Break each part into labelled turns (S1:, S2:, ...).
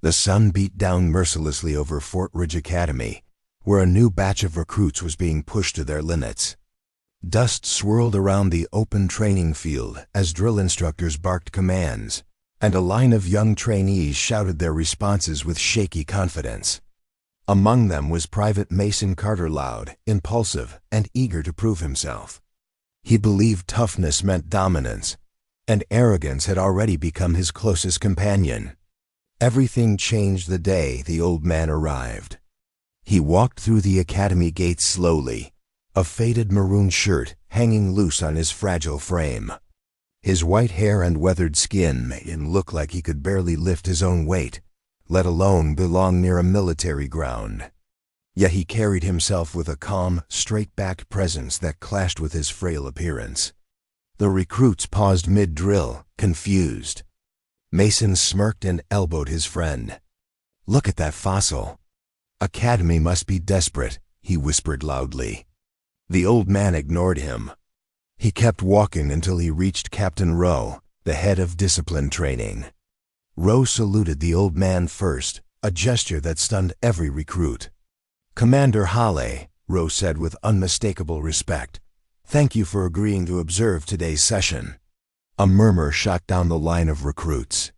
S1: The sun beat down mercilessly over Fort Ridge Academy, where a new batch of recruits was being pushed to their limits. Dust swirled around the open training field as drill instructors barked commands, and a line of young trainees shouted their responses with shaky confidence. Among them was Private Mason Carter, loud, impulsive, and eager to prove himself. He believed toughness meant dominance, and arrogance had already become his closest companion. Everything changed the day the old man arrived. He walked through the academy gates slowly, a faded maroon shirt hanging loose on his fragile frame. His white hair and weathered skin made him look like he could barely lift his own weight, let alone belong near a military ground. Yet he carried himself with a calm, straight-backed presence that clashed with his frail appearance. The recruits paused mid-drill, confused. Mason smirked and elbowed his friend. "Look at that fossil. Academy must be desperate," he whispered loudly. The old man ignored him. He kept walking until he reached Captain Rowe, the head of discipline training. Rowe saluted the old man first, a gesture that stunned every recruit. "Commander Hale," Rowe said with unmistakable respect, "thank you for agreeing to observe today's session." A murmur shot down the line of recruits.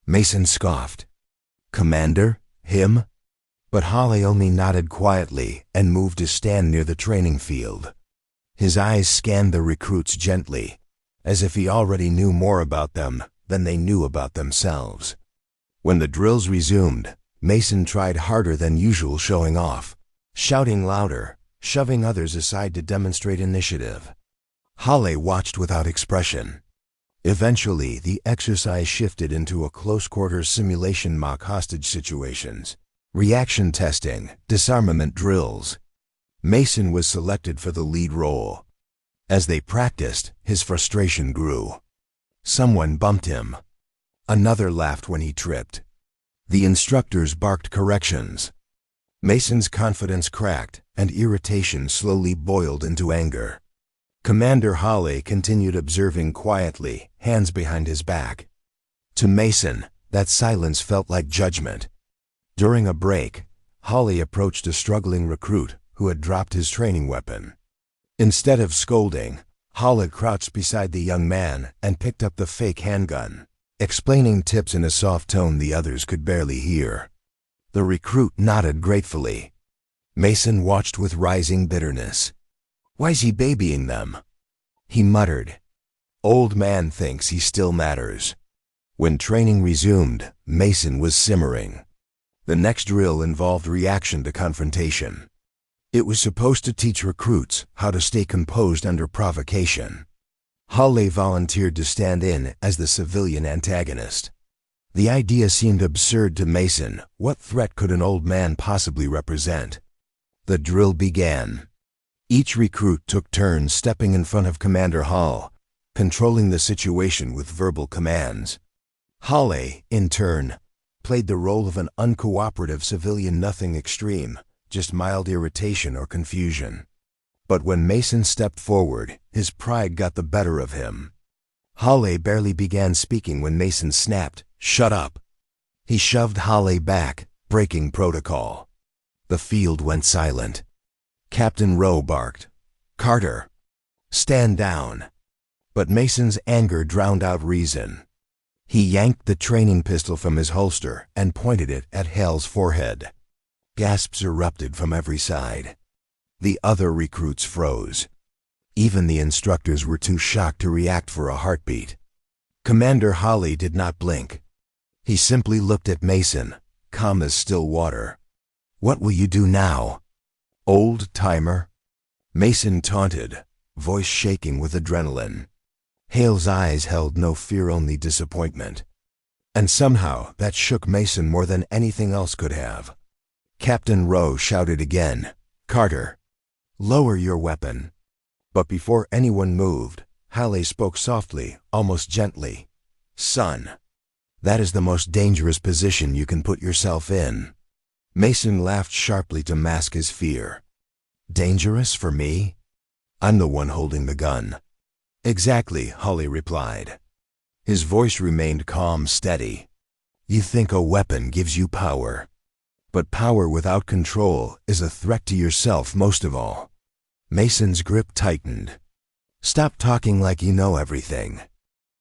S1: Mason scoffed. "Commander? Him?" But Hale only nodded quietly and moved to stand near the training field. His eyes scanned the recruits gently, as if he already knew more about them than they knew about themselves. When the drills resumed, Mason tried harder than usual, showing off, shouting louder, shoving others aside to demonstrate initiative. Hale watched without expression. Eventually, the exercise shifted into a close-quarters simulation, mock hostage situations, reaction testing, disarmament drills. Mason was selected for the lead role. As they practiced, his frustration grew. Someone bumped him. Another laughed when he tripped. The instructors barked corrections. Mason's confidence cracked, and irritation slowly boiled into anger. Commander Hale continued observing quietly, hands behind his back. To Mason, that silence felt like judgment. During a break, Hale approached a struggling recruit who had dropped his training weapon. Instead of scolding, Hale crouched beside the young man and picked up the fake handgun, explaining tips in a soft tone the others could barely hear. The recruit nodded gratefully. Mason watched with rising bitterness. "Why's he babying them?" He muttered. "Old man thinks he still matters." When training resumed, Mason was simmering. The next drill involved reaction to confrontation. It was supposed to teach recruits how to stay composed under provocation. Hale volunteered to stand in as the civilian antagonist. The idea seemed absurd to Mason. What threat could an old man possibly represent? The drill began. Each recruit took turns stepping in front of Commander Hall, controlling the situation with verbal commands. Hale, in turn, played the role of an uncooperative civilian, nothing extreme, just mild irritation or confusion. But when Mason stepped forward, his pride got the better of him. Hale barely began speaking when Mason snapped, "Shut up!" He shoved Hale back, breaking protocol. The field went silent. Captain Rowe barked, "Carter, stand down." But Mason's anger drowned out reason. He yanked the training pistol from his holster and pointed it at Hale's forehead. Gasps erupted from every side. The other recruits froze. Even the instructors were too shocked to react for a heartbeat. Commander Hale did not blink. He simply looked at Mason, calm as still water. "What will you do now, old timer?" Mason taunted, voice shaking with adrenaline. Hale's eyes held no fear, only disappointment. And somehow that shook Mason more than anything else could have. Captain Rowe shouted again, "Carter, lower your weapon." But before anyone moved, Hale spoke softly, almost gently. "Son, that is the most dangerous position you can put yourself in." Mason laughed sharply to mask his fear. "Dangerous for me? I'm the one holding the gun." "Exactly," Hale replied. His voice remained calm, steady. You think a weapon gives you power. But power without control is a threat to yourself most of all. Mason's grip tightened. Stop talking like you know everything.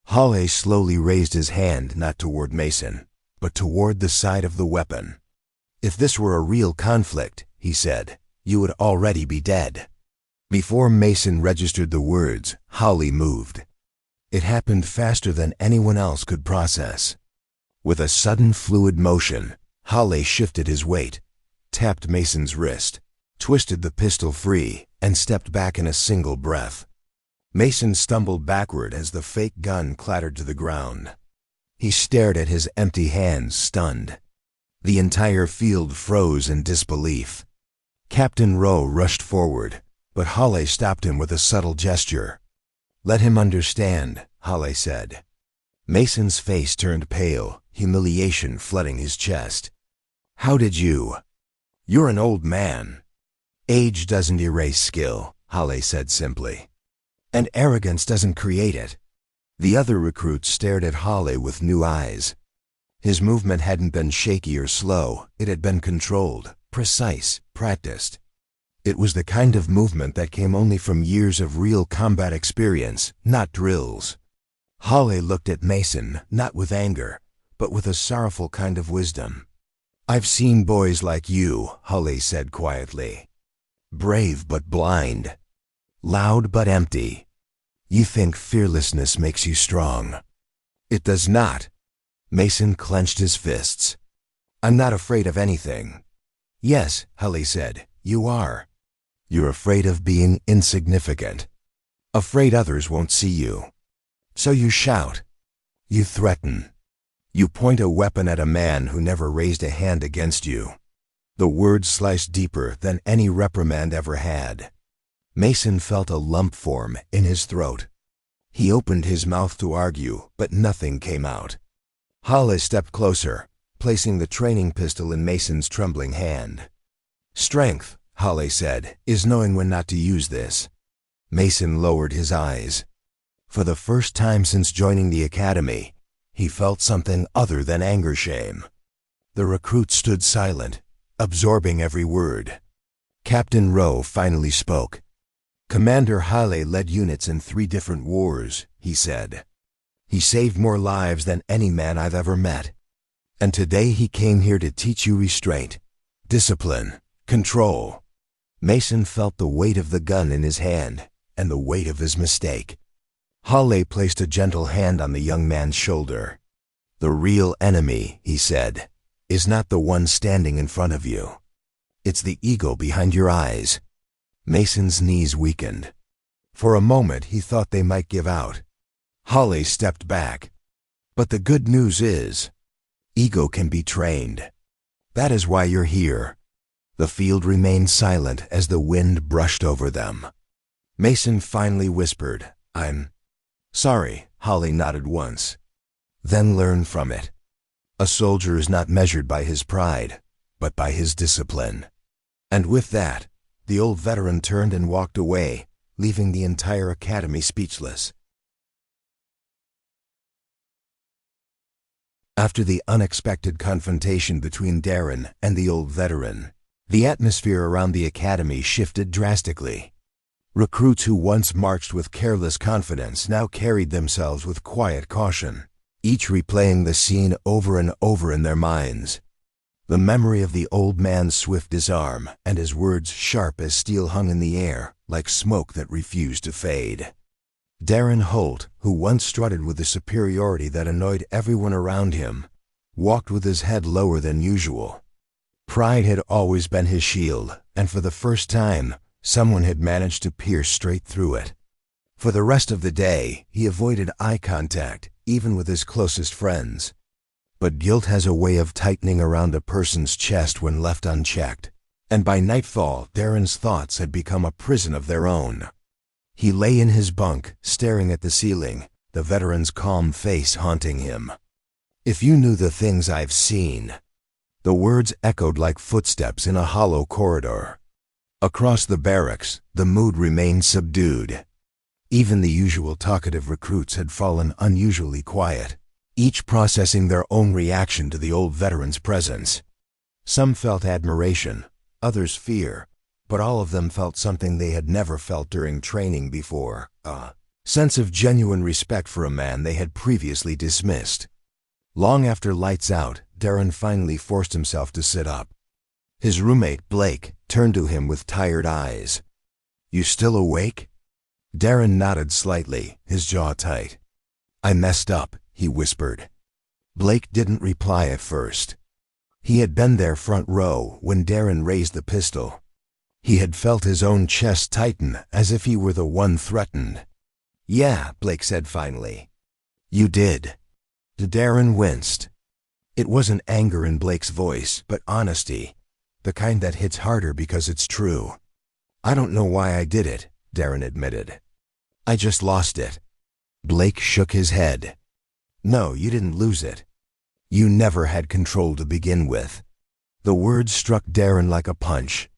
S1: Hale slowly raised his hand not toward Mason, but toward the side of the weapon. If this were a real conflict, he said, you would already be dead. Before Mason registered the words, Hale moved. It happened faster than anyone else could process. With a sudden fluid motion, Hale shifted his weight, tapped Mason's wrist, twisted the pistol free, and stepped back in a single breath. Mason stumbled backward as the fake gun clattered to the ground. He stared at his empty hands, stunned. The entire field froze in disbelief. Captain Rowe rushed forward, but Hale stopped him with a subtle gesture. Let him understand, Hale said. Mason's face turned pale, humiliation flooding his chest. How did you? You're an old man. Age doesn't erase skill, Hale said simply. And arrogance doesn't create it. The other recruits stared at Hale with new eyes. His movement hadn't been shaky or slow, it had been controlled, precise, practiced. It was the kind of movement that came only from years of real combat experience, not drills. Hale looked at Mason, not with anger, but with a sorrowful kind of wisdom. I've seen boys like you, Hale said quietly. Brave but blind. Loud but empty. You think fearlessness makes you strong. It does not. Mason clenched his fists. I'm not afraid of anything. Yes, Hale said, you are. You're afraid of being insignificant. Afraid others won't see you. So you shout. You threaten. You point a weapon at a man who never raised a hand against you. The words sliced deeper than any reprimand ever had. Mason felt a lump form in his throat. He opened his mouth to argue, but nothing came out. Hale stepped closer, placing the training pistol in Mason's trembling hand. Strength, Hale said, is knowing when not to use this. Mason lowered his eyes. For the first time since joining the academy, he felt something other than anger-shame. The recruit stood silent, absorbing every word. Captain Rowe finally spoke. Commander Hale led units in 3 different wars, he said. He saved more lives than any man I've ever met. And today he came here to teach you restraint, discipline, control. Mason felt the weight of the gun in his hand and the weight of his mistake. Hale placed a gentle hand on the young man's shoulder. The real enemy, he said, is not the one standing in front of you. It's the ego behind your eyes. Mason's knees weakened. For a moment he thought they might give out. Hale stepped back. But the good news is, ego can be trained. That is why you're here. The field remained silent as the wind brushed over them. Mason finally whispered, I'm sorry. Hale nodded once. Then learn from it. A soldier is not measured by his pride, but by his discipline. And with that, the old veteran turned and walked away, leaving the entire academy speechless. After the unexpected confrontation between Darren and the old veteran, the atmosphere around the academy shifted drastically. Recruits who once marched with careless confidence now carried themselves with quiet caution, each replaying the scene over and over in their minds. The memory of the old man's swift disarm and his words sharp as steel hung in the air, like smoke that refused to fade. Darren Holt, who once strutted with a superiority that annoyed everyone around him, walked with his head lower than usual. Pride had always been his shield, and for the first time, someone had managed to pierce straight through it. For the rest of the day, he avoided eye contact, even with his closest friends. But guilt has a way of tightening around a person's chest when left unchecked, and by nightfall, Darren's thoughts had become a prison of their own. He lay in his bunk, staring at the ceiling, the veteran's calm face haunting him. If you knew the things I've seen. The words echoed like footsteps in a hollow corridor. Across the barracks, the mood remained subdued. Even the usual talkative recruits had fallen unusually quiet. each processing their own reaction to the old veteran's presence. Some felt admiration, others fear, but all of them felt something they had never felt during training before, a sense of genuine respect for a man they had previously dismissed. Long after lights out, Darren finally forced himself to sit up. His roommate, Blake, turned to him with tired eyes. "You still awake?" Darren nodded slightly, his jaw tight. "I messed up," he whispered. Blake didn't reply at first. He had been there front row when Darren raised the pistol. He had felt his own chest tighten as if he were the one threatened. "Yeah," Blake said finally. "You did." Darren winced. It wasn't anger in Blake's voice, but honesty, the kind that hits harder because it's true. "I don't know why I did it," Darren admitted. "I just lost it." Blake shook his head. "No, you didn't lose it. You never had control to begin with." The words struck Darren like a punch.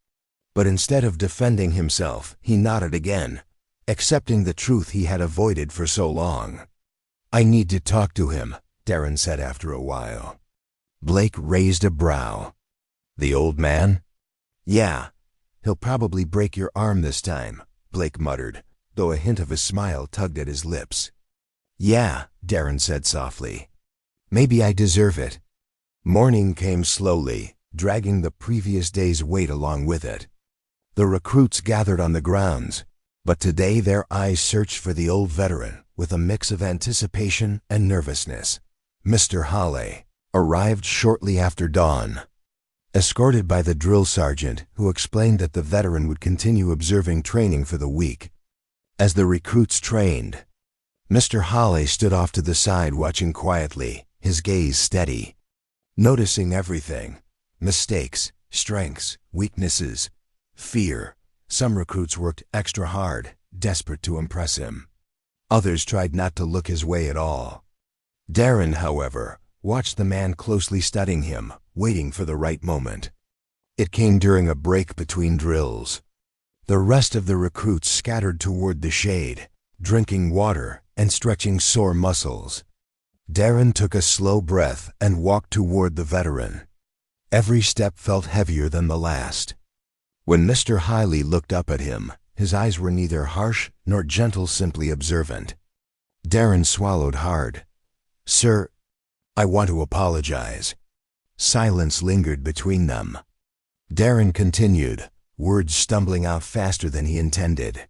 S1: But instead of defending himself, he nodded again, accepting the truth he had avoided for so long. "I need to talk to him," Darren said after a while. Blake raised a brow. "The old man?" "Yeah. He'll probably break your arm this time," Blake muttered, though a hint of a smile tugged at his lips. "Yeah," Darren said softly. "Maybe I deserve it." Morning came slowly, dragging the previous day's weight along with it. The recruits gathered on the grounds, but today their eyes searched for the old veteran with a mix of anticipation and nervousness. Mr. Hawley arrived shortly after dawn, escorted by the drill sergeant, who explained that the veteran would continue observing training for the week. As the recruits trained, Mr. Hawley stood off to the side watching quietly, his gaze steady, noticing everything: mistakes, strengths, weaknesses, fear. Some recruits worked extra hard, desperate to impress him. Others tried not to look his way at all. Darren, however, watched the man closely studying him, waiting for the right moment. It came during a break between drills. The rest of the recruits scattered toward the shade, drinking water and stretching sore muscles. Darren took a slow breath and walked toward the veteran. Every step felt heavier than the last. When Mr. Hawley looked up at him, his eyes were neither harsh nor gentle, simply observant. Darren swallowed hard. "Sir, I want to apologize." Silence lingered between them. Darren continued, words stumbling out faster than he intended.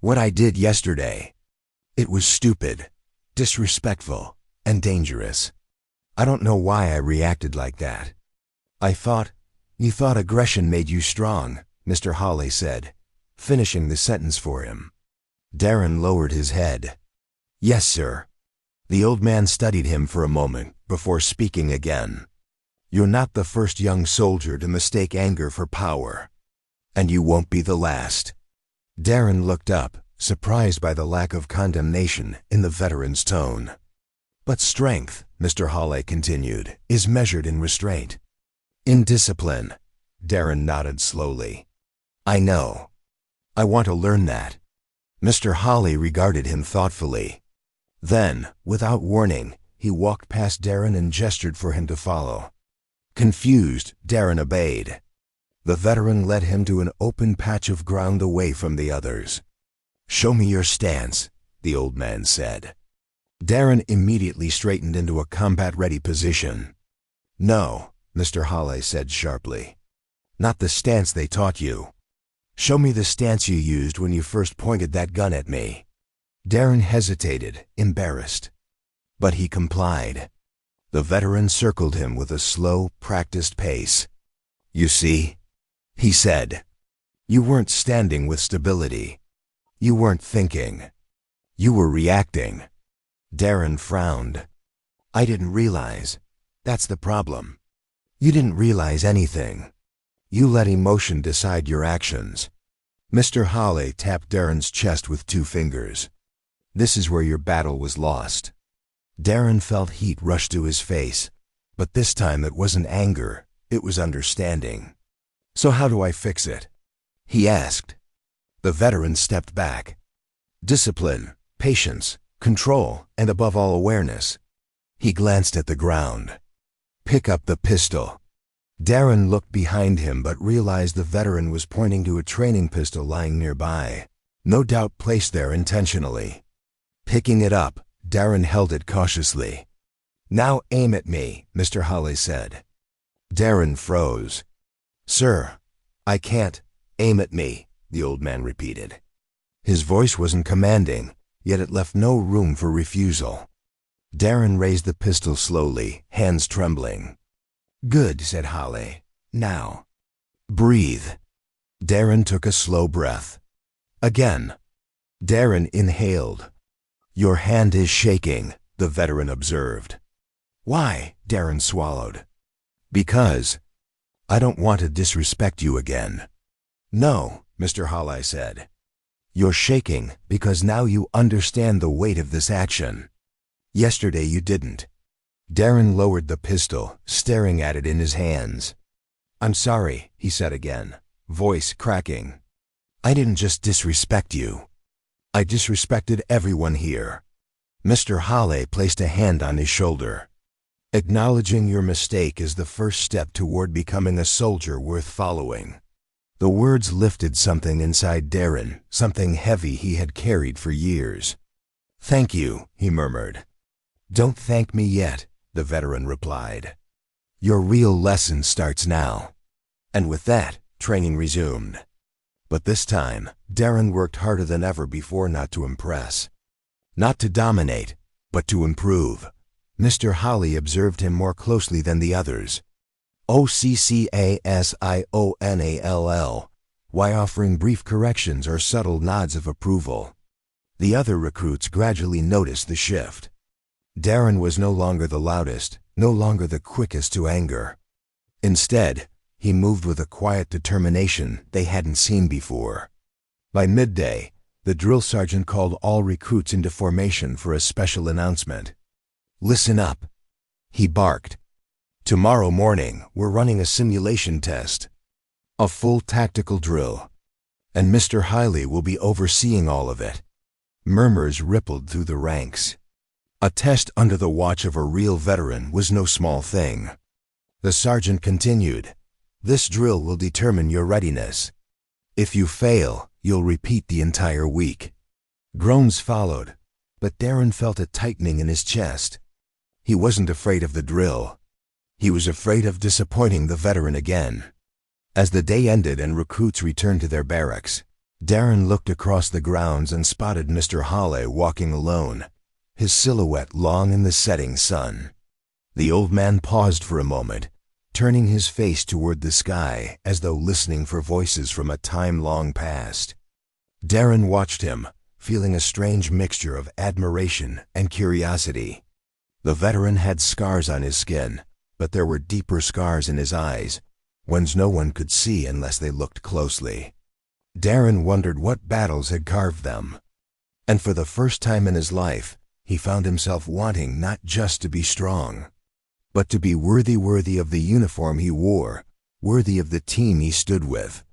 S1: "What I did yesterday, it was stupid, disrespectful, and dangerous. I don't know why I reacted like that." You thought aggression made you strong," Mr. Hawley said, finishing the sentence for him. Darren lowered his head. "Yes, sir." The old man studied him for a moment before speaking again. "You're not the first young soldier to mistake anger for power, and you won't be the last." Darren looked up, surprised by the lack of condemnation in the veteran's tone. "But strength," Mr. Hawley continued, "is measured in restraint. In discipline." Darren nodded slowly. "I know. I want to learn that." Mr. Hawley regarded him thoughtfully. Then, without warning, he walked past Darren and gestured for him to follow. Confused, Darren obeyed. The veteran led him to an open patch of ground away from the others. "Show me your stance," the old man said. Darren immediately straightened into a combat-ready position. "No," Mr. Hawley said sharply. "Not the stance they taught you. Show me the stance you used when you first pointed that gun at me." Darren hesitated, embarrassed. But he complied. The veteran circled him with a slow, practiced pace. "You see," he said, "you weren't standing with stability. You weren't thinking. You were reacting." Darren frowned. "I didn't realize. That's the problem. You didn't realize anything. You let emotion decide your actions." Mr. Hawley tapped Darren's chest with 2 fingers. "This is where your battle was lost." Darren felt heat rush to his face, but this time it wasn't anger, it was understanding. "So how do I fix it?" he asked. The veteran stepped back. "Discipline, patience, control, and above all awareness." He glanced at the ground. "Pick up the pistol." Darren looked behind him but realized the veteran was pointing to a training pistol lying nearby, no doubt placed there intentionally. Picking it up, Darren held it cautiously. "Now aim at me," Mr. Holly said. Darren froze. "Sir, I can't. Aim at me," the old man repeated. His voice wasn't commanding, yet it left no room for refusal. Darren raised the pistol slowly, hands trembling. "Good," said Holly. "Now, breathe." Darren took a slow breath. Again. Darren inhaled. "Your hand is shaking," the veteran observed. "Why?" Darren swallowed. "Because I don't want to disrespect you again." "No," Mr. Holly said. "You're shaking because now you understand the weight of this action. Yesterday you didn't." Darren lowered the pistol, staring at it in his hands. "I'm sorry," he said again, voice cracking. "I didn't just disrespect you. I disrespected everyone here." Mr. Holly placed a hand on his shoulder. "Acknowledging your mistake is the first step toward becoming a soldier worth following." The words lifted something inside Darren, something heavy he had carried for years. "Thank you," he murmured. "Don't thank me yet," the veteran replied. "Your real lesson starts now." And with that, training resumed. But this time, Darren worked harder than ever before, not to impress. Not to dominate, but to improve. Mr. Holly observed him more closely than the others. OCCASIONALL, while offering brief corrections or subtle nods of approval. The other recruits gradually noticed the shift. Darren was no longer the loudest, no longer the quickest to anger. Instead, he moved with a quiet determination they hadn't seen before. By midday, the drill sergeant called all recruits into formation for a special announcement. "Listen up," he barked. "Tomorrow morning, we're running a simulation test. A full tactical drill. And Mr. Hiley will be overseeing all of it." Murmurs rippled through the ranks. A test under the watch of a real veteran was no small thing. The sergeant continued, "This drill will determine your readiness. If you fail, you'll repeat the entire week." Groans followed, but Darren felt a tightening in his chest. He wasn't afraid of the drill. He was afraid of disappointing the veteran again. As the day ended and recruits returned to their barracks, Darren looked across the grounds and spotted Mr. Holly walking alone, his silhouette long in the setting sun. The old man paused for a moment, turning his face toward the sky as though listening for voices from a time long past. Darren watched him, feeling a strange mixture of admiration and curiosity. The veteran had scars on his skin, but there were deeper scars in his eyes, ones no one could see unless they looked closely. Darren wondered what battles had carved them. And for the first time in his life, he found himself wanting not just to be strong, but to be worthy of the uniform he wore, worthy of the team he stood with,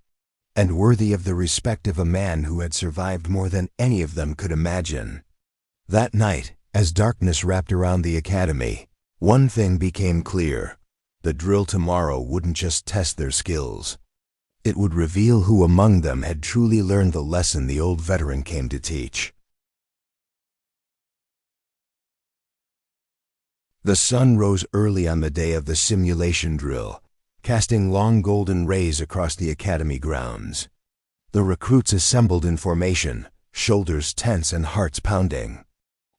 S1: and worthy of the respect of a man who had survived more than any of them could imagine. That night, as darkness wrapped around the academy, one thing became clear. The drill tomorrow wouldn't just test their skills. It would reveal who among them had truly learned the lesson the old veteran came to teach. The sun rose early on the day of the simulation drill, casting long golden rays across the academy grounds. The recruits assembled in formation, shoulders tense and hearts pounding.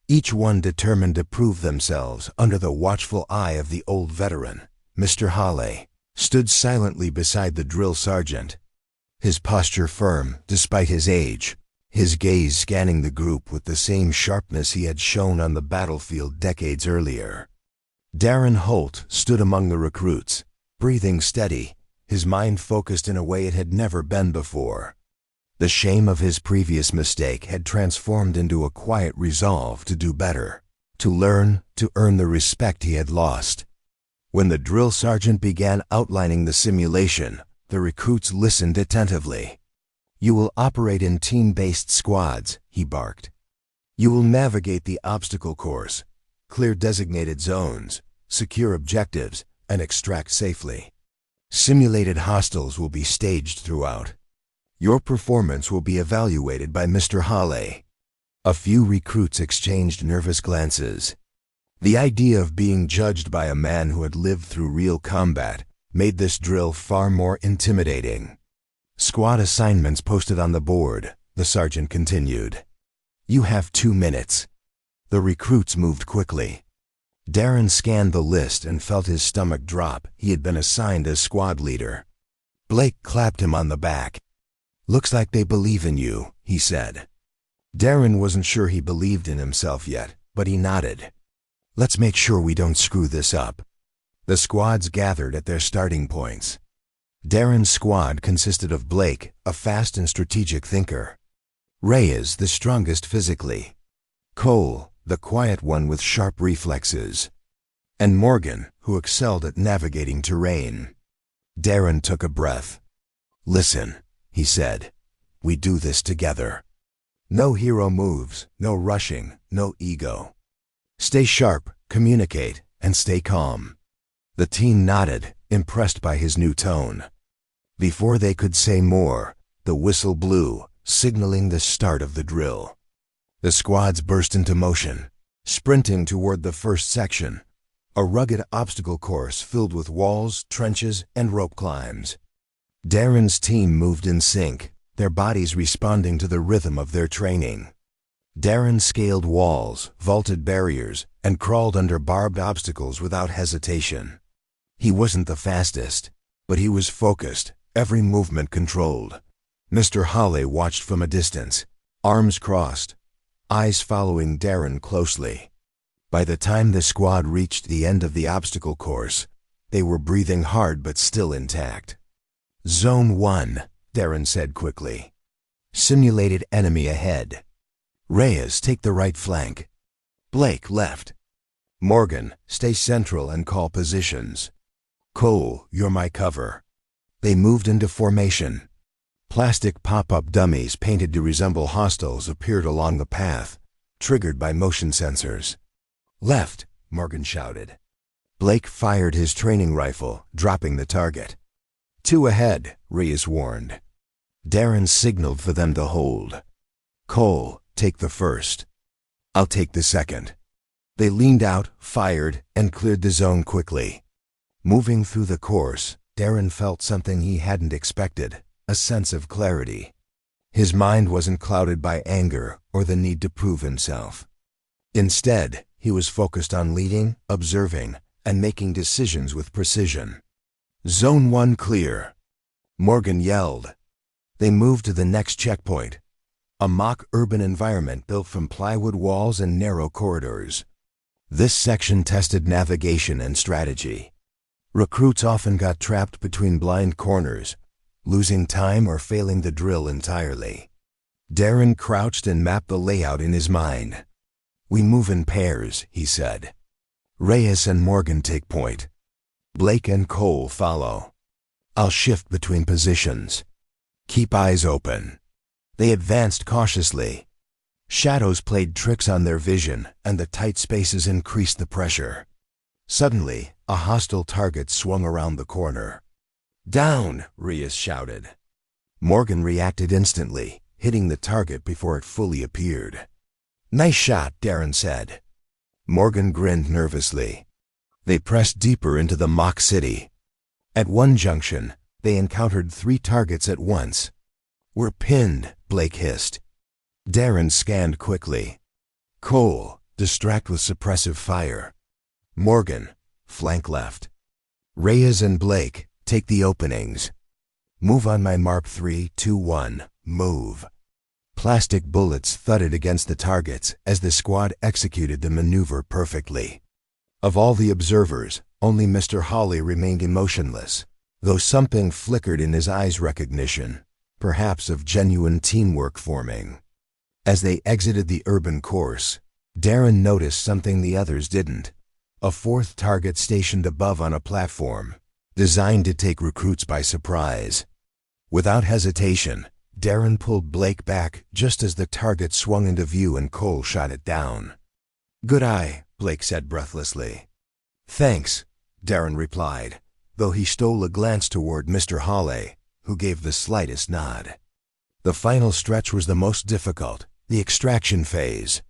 S1: Each one determined to prove themselves under the watchful eye of the old veteran. Mr. Holly stood silently beside the drill sergeant, his posture firm despite his age, his gaze scanning the group with the same sharpness he had shown on the battlefield decades earlier. Darren Holt stood among the recruits, breathing steady, his mind focused in a way it had never been before. The shame of his previous mistake had transformed into a quiet resolve to do better, to learn, to earn the respect he had lost. When the drill sergeant began outlining the simulation, the recruits listened attentively. "You will operate in team-based squads," he barked. "You will navigate the obstacle course, clear designated zones, secure objectives, and extract safely. Simulated hostiles will be staged throughout. Your performance will be evaluated by Mr. Hale. A few recruits exchanged nervous glances. The idea of being judged by a man who had lived through real combat made this drill far more intimidating. Squad assignments posted on the board, the sergeant continued. You have 2 minutes. The recruits moved quickly. Darren scanned the list and felt his stomach drop. He had been assigned as squad leader. Blake clapped him on the back. Looks like they believe in you, he said. Darren wasn't sure he believed in himself yet, but he nodded. Let's make sure we don't screw this up. The squads gathered at their starting points. Darren's squad consisted of Blake, a fast and strategic thinker. Reyes, the strongest physically. Cole, the quiet one with sharp reflexes. And Morgan, who excelled at navigating terrain. Darren took a breath. Listen, he said. We do this together. No hero moves, no rushing, no ego. Stay sharp, communicate, and stay calm. The team nodded, impressed by his new tone. Before they could say more, the whistle blew, signaling the start of the drill. The squads burst into motion, sprinting toward the first section, a rugged obstacle course filled with walls, trenches, and rope climbs. Darren's team moved in sync, their bodies responding to the rhythm of their training. Darren scaled walls, vaulted barriers, and crawled under barbed obstacles without hesitation. He wasn't the fastest, but he was focused, every movement controlled. Mr. Hale watched from a distance, arms crossed, eyes following Darren closely. By the time the squad reached the end of the obstacle course, they were breathing hard but still intact. Zone 1, Darren said quickly. Simulated enemy ahead. Reyes, take the right flank. Blake, left. Morgan, stay central and call positions. Cole, you're my cover. They moved into formation. Plastic pop-up dummies painted to resemble hostiles appeared along the path, triggered by motion sensors. Left, Morgan shouted. Blake fired his training rifle, dropping the target. 2 ahead, Reyes warned. Darren signaled for them to hold. Cole, take the first. I'll take the second. They leaned out, fired, and cleared the zone quickly. Moving through the course, Darren felt something he hadn't expected, a sense of clarity. His mind wasn't clouded by anger or the need to prove himself. Instead, he was focused on leading, observing, and making decisions with precision. Zone 1 clear. Morgan yelled. They moved to the next checkpoint, a mock urban environment built from plywood walls and narrow corridors. This section tested navigation and strategy. Recruits often got trapped between blind corners, losing time or failing the drill entirely. Darren crouched and mapped the layout in his mind. We move in pairs, he said. Reyes and Morgan take point. Blake and Cole follow. I'll shift between positions. Keep eyes open. They advanced cautiously. Shadows played tricks on their vision, and the tight spaces increased the pressure. Suddenly, a hostile target swung around the corner. Down, Reyes shouted. Morgan reacted instantly, hitting the target before it fully appeared. Nice shot, Darren said. Morgan grinned nervously. They pressed deeper into the mock city. At one junction, they encountered 3 targets at once. We're pinned, Blake hissed. Darren scanned quickly. Cole, distract with suppressive fire. Morgan, flank left. Reyes and Blake, take the openings. Move on my mark 3, 2, 1, move. Plastic bullets thudded against the targets as the squad executed the maneuver perfectly. Of all the observers, only Mr. Hawley remained emotionless, though something flickered in his eyes recognition, perhaps of genuine teamwork forming. As they exited the urban course, Darren noticed something the others didn't. A 4th target stationed above on a platform, designed to take recruits by surprise. Without hesitation, Darren pulled Blake back just as the target swung into view and Cole shot it down. Good eye, Blake said breathlessly. Thanks, Darren replied, though he stole a glance toward Mr. Hawley, who gave the slightest nod. The final stretch was the most difficult, the extraction phase.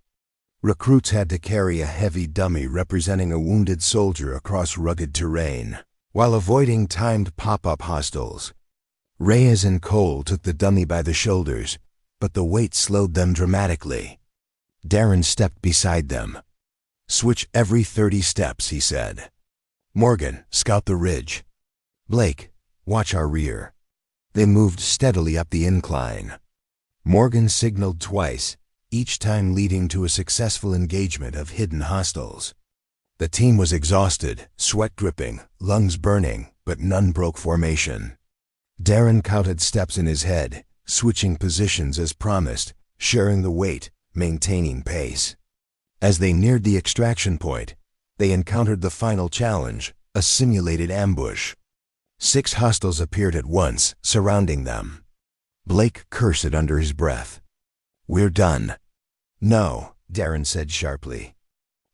S1: Recruits had to carry a heavy dummy representing a wounded soldier across rugged terrain, while avoiding timed pop-up hostiles. Reyes and Cole took the dummy by the shoulders, but the weight slowed them dramatically. Darren stepped beside them. Switch every 30 steps, he said. Morgan, scout the ridge. Blake, watch our rear. They moved steadily up the incline. Morgan signaled twice, each time leading to a successful engagement of hidden hostiles. The team was exhausted, sweat dripping, lungs burning, but none broke formation. Darren counted steps in his head, switching positions as promised, sharing the weight, maintaining pace. As they neared the extraction point, they encountered the final challenge, a simulated ambush. 6 hostiles appeared at once, surrounding them. Blake cursed under his breath. We're done. No, Darren said sharply.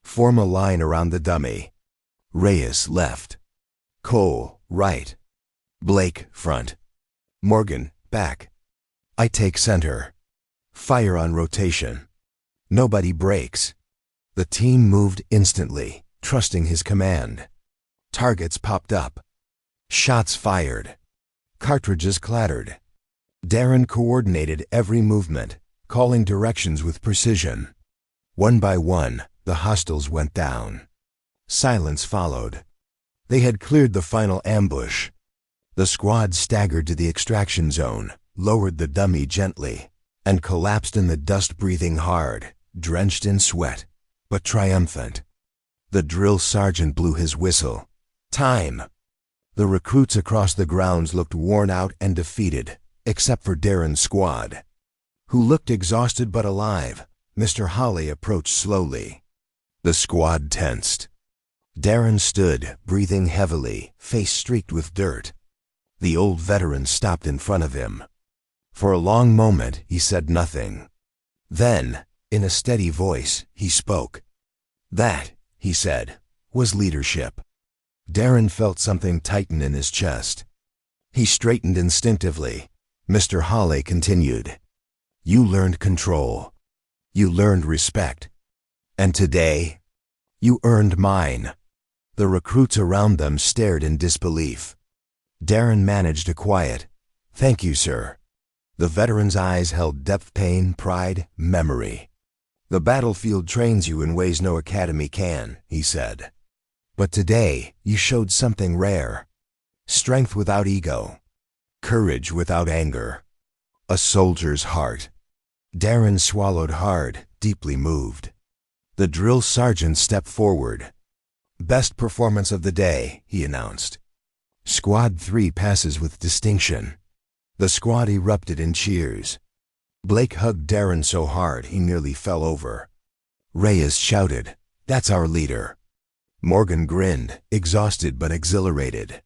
S1: Form a line around the dummy. Reyes left. Cole, right. Blake, front. Morgan, back. I take center. Fire on rotation. Nobody breaks. The team moved instantly, trusting his command. Targets popped up. Shots fired. Cartridges clattered. Darren coordinated every movement, calling directions with precision. One by one, the hostiles went down. Silence followed. They had cleared the final ambush. The squad staggered to the extraction zone, lowered the dummy gently, and collapsed in the dust, breathing hard, drenched in sweat, but triumphant. The drill sergeant blew his whistle. Time! The recruits across the grounds looked worn out and defeated, except for Darren's squad, who looked exhausted but alive. Mr. Hawley approached slowly. The squad tensed. Darren stood, breathing heavily, face streaked with dirt. The old veteran stopped in front of him. For a long moment, he said nothing. Then, in a steady voice, he spoke. That, he said, was leadership. Darren felt something tighten in his chest. He straightened instinctively. Mr. Hawley continued. You learned control. You learned respect. And today, you earned mine. The recruits around them stared in disbelief. Darren managed a quiet, "Thank you, sir." The veteran's eyes held depth, pain, pride, memory. The battlefield trains you in ways no academy can, he said. But today, you showed something rare. Strength without ego. Courage without anger. A soldier's heart. Darren swallowed hard, deeply moved. The drill sergeant stepped forward. Best performance of the day, he announced. Squad 3 passes with distinction. The squad erupted in cheers. Blake hugged Darren so hard he nearly fell over. Reyes shouted, "That's our leader." Morgan grinned, exhausted but exhilarated.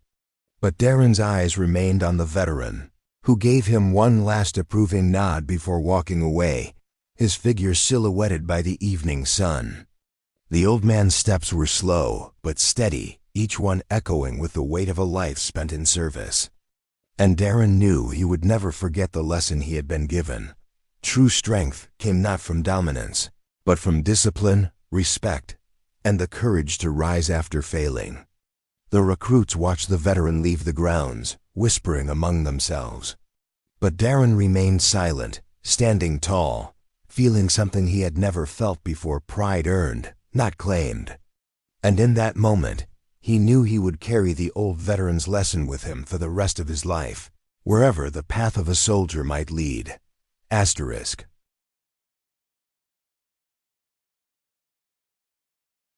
S1: But Darren's eyes remained on the veteran, who gave him one last approving nod before walking away, his figure silhouetted by the evening sun. The old man's steps were slow but steady, each one echoing with the weight of a life spent in service. And Darren knew he would never forget the lesson he had been given. True strength came not from dominance, but from discipline, respect, and the courage to rise after failing. The recruits watched the veteran leave the grounds, whispering among themselves. But Darren remained silent, standing tall, feeling something he had never felt before, pride earned, not claimed. And in that moment, he knew he would carry the old veteran's lesson with him for the rest of his life, wherever the path of a soldier might lead. Asterisk.